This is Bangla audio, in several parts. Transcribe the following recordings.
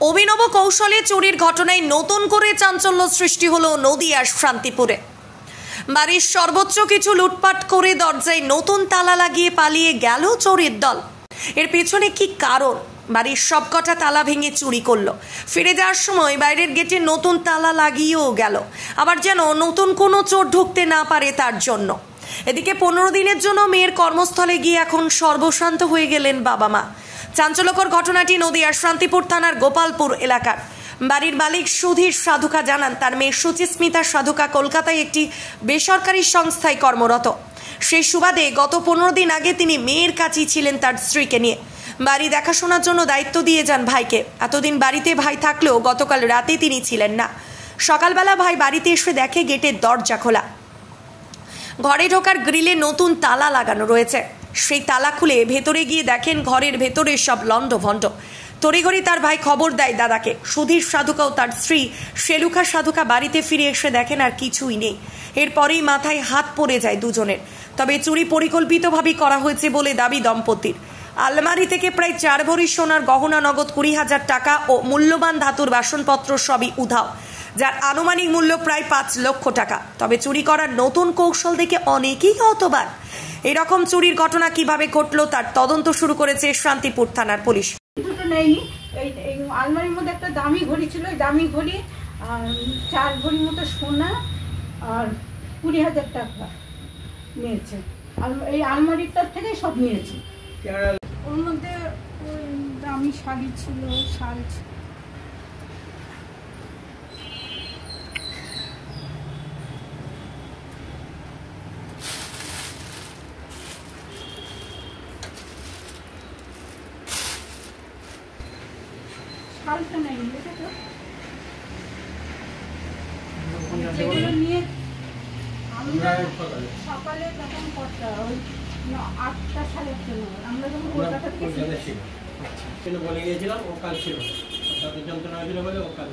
অভিনব কৌশলে চুরির ঘটনায় নতুন করে চাঞ্চল্য সৃষ্টি হলো নদিয়ার শান্তিপুরে। বাড়ির সর্বোচ্চ কিছু লুটপাট করে দরজায় নতুন তালা লাগিয়ে পালিয়ে গেল চোরের দল। এর পেছনে কি কারণ? বাড়ির সবকটা তালা ভেঙে চুরি করলো, ফিরে যাওয়ার সময় বাইরের গেটে নতুন তালা লাগিয়েও গেল, আবার যেন নতুন কোনো চোর ঢুকতে না পারে তার জন্য। এদিকে 15 দিনের জন্য মেয়ের কর্মস্থলে গিয়ে এখন সর্বশান্ত হয়ে গেলেন বাবা মা। চাঞ্চল্যকর ঘটনাটি নদিয়ার শান্তিপুর থানার গোপালপুর এলাকার। বাড়ির মালিক সুধীর সাধুকা জানান, তার মেয়ে সুচিস্মিতা সাধুকা কলকাতায় একটি বেসরকারি সংস্থায় কর্মরত। সেই সুবাদে গত 15 দিন আগে তিনি মেয়ের কাছেই ছিলেন তার স্ত্রীকে নিয়ে। বাড়ি দেখাশোনার জন্য দায়িত্ব দিয়ে যান ভাইকে। এতদিন বাড়িতে ভাই থাকলেও গতকাল রাতে তিনি ছিলেন না। সকালবেলা ভাই বাড়িতে এসে দেখে গেটের দরজা খোলা, ঘরে ঢোকার গ্রিলে নতুন তালা লাগানো রয়েছে। সেই তালা খুলে ভেতরে গিয়ে দেখেন ঘরের ভেতরে সব লণ্ডভণ্ড। তড়িঘড়ি তার ভাই খবর দেয় দাদাকে। সুধীর সাধুকা ও তার স্ত্রী শেলুকা সাধুকা বাড়িতে ফিরে এসে দেখেন আর কিছুই নেই। এরপরেই মাথায় হাত পড়ে যায় দুজনের। তবে চুরি পরিকল্পিতভাবে করা হয়েছে বলে দাবি দম্পতির। আলমারি থেকে প্রায় 4 ভরি সোনার গহনা, নগদ 20,000 টাকা ও মূল্যবান ধাতুর বাসনপত্র সবই উধাও, যার আনুমানিক মূল্য প্রায় 5 লক্ষ টাকা। তবে চুরি করার নতুন কৌশল দেখে অনেকেই হতবাক। এরকম চুরির ঘটনা কিভাবে ঘটলো তার তদন্ত শুরু করেছে শান্তিপুর থানার পুলিশ। এই আলমারির মধ্যে একটা দামি ঘড়ি ছিল, দামি ঘড়ি 4 ভরি মতো সোনা আর 20,000 টাকা নিয়েছে। এই আলমারিটার থেকে সব নিয়েছে। ওর মধ্যে দামি শাড়ি ছিল, শাল ছিল। শালটা নেই, দেখেছো? যেগুলো নিয়ে আমরা সকালে তখন কটা, ওই 8টা 8:30 আমরা যখন কলকাতা থেকে বলে গিয়েছিলাম ও কাল ছিল, তাদের যন্ত্রণা হয়েছিল বলে ও কাল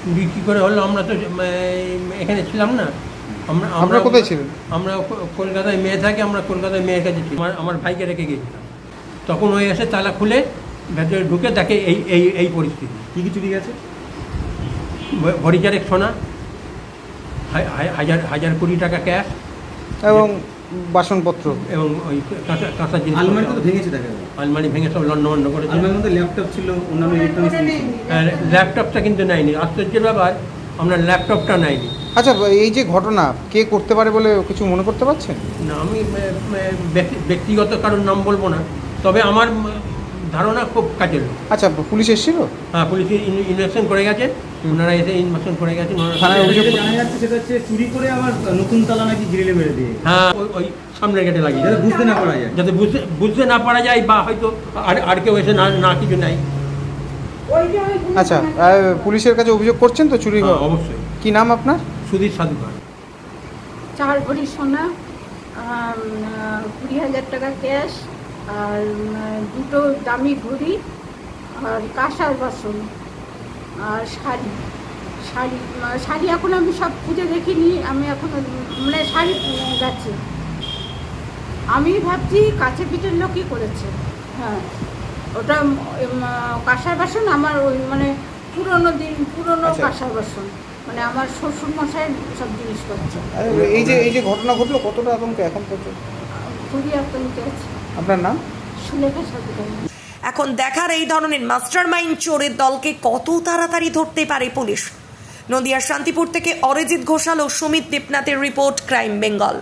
চুরি কী করে হলো? আমরা তো এখানে ছিলাম না। আমরা কোথায় ছিলেন? আমরা কলকাতায় মেয়ে থাকে, আমরা কলকাতায় মেয়ের কাছে ছিলাম। আমার ভাইকে রেখে গিয়েছিলাম। তখন ওই এসে তালা খুলে ভেতরে ঢুকে দেখে এই পরিস্থিতি। কী কী চুরি গেছে? ভরি 4 সোনা, 1,020 টাকা ক্যাশ এবং বাসনপত্র এবং ওই কাঁচা জিনিস। আলমারি তো ভেঙেছে, দেখা গেল আলমারি ভেঙে সব লন্ডভন্ড করেছে। আলমারির মধ্যে ল্যাপটপ ছিল, অন্যান্য ইলেকট্রনিক্স ছিল। ল্যাপটপটা কিন্তু নেয়নি। আশ্চর্যের ব্যাপার, আমরা ল্যাপটপটা নেয়নি। আচ্ছা, এই যে ঘটনা কে করতে পারে বলে কিছু মনে করতে পারছেন? না, আমি ব্যক্তিগত কারোর নাম বলবো না, তবে আমার ধারণা খুব কাজের। আচ্ছা, পুলিশ এসেছিল? হ্যাঁ, পুলিশ ইনভেস্টিগেশন করে গেছে। ওনারা এসে ইনভেস্টিগেশন করে গেছেন। থানায় অভিযোগ জানা যাচ্ছে সেটা হচ্ছে চুরি করে আবার নতুন তালা নাকি গ্রিলে মেরে দিয়ে। হ্যাঁ, ওই সামনের গেটে লাগিয়ে, যাতে বুঝতে না পারা যায়, যাতে বুঝতে না পারা যায়, বা হয়তো আর কেউ এসে না কিছু নাই। আচ্ছা, পুলিশের কাছে অভিযোগ করছেন তো চুরি? অবশ্যই। কি নাম আপনার? সুধীর সাধুকা। 4 ভরি সোনা, 20,000 টাকা ক্যাশ আর 2টো দামি ঘড়ি আর কাঁসার বাসন আর শাড়ি এখন আমি সব খুঁজে দেখিনি। আমি এখন মানে শাড়ি গেছে, আমি ভাবছি কাছে পিঠের লোকই করেছে। হ্যাঁ, ওটা কাঁসার বাসন আমার ওই মানে পুরনো কাঁসার বাসন, মানে আমার শ্বশুর মশাইয়ের সব জিনিসপত্র। এই যে ঘটনা ঘটলো, কতটা আতঙ্ক এখন পর্যন্ত? খুবই আতঙ্ক আছে। আপনার নাম? সুলেখা সাধুকা। এখন দেখার এই ধরনের মাস্টারমাইন্ড চোরের দলকে কত তাড়াতাড়ি ধরতে পারে পুলিশ। নদিয়ার শান্তিপুর থেকে অরিজিৎ ঘোষাল ও সুমিত দেবনাথের রিপোর্ট, ক্রাইম বেঙ্গল।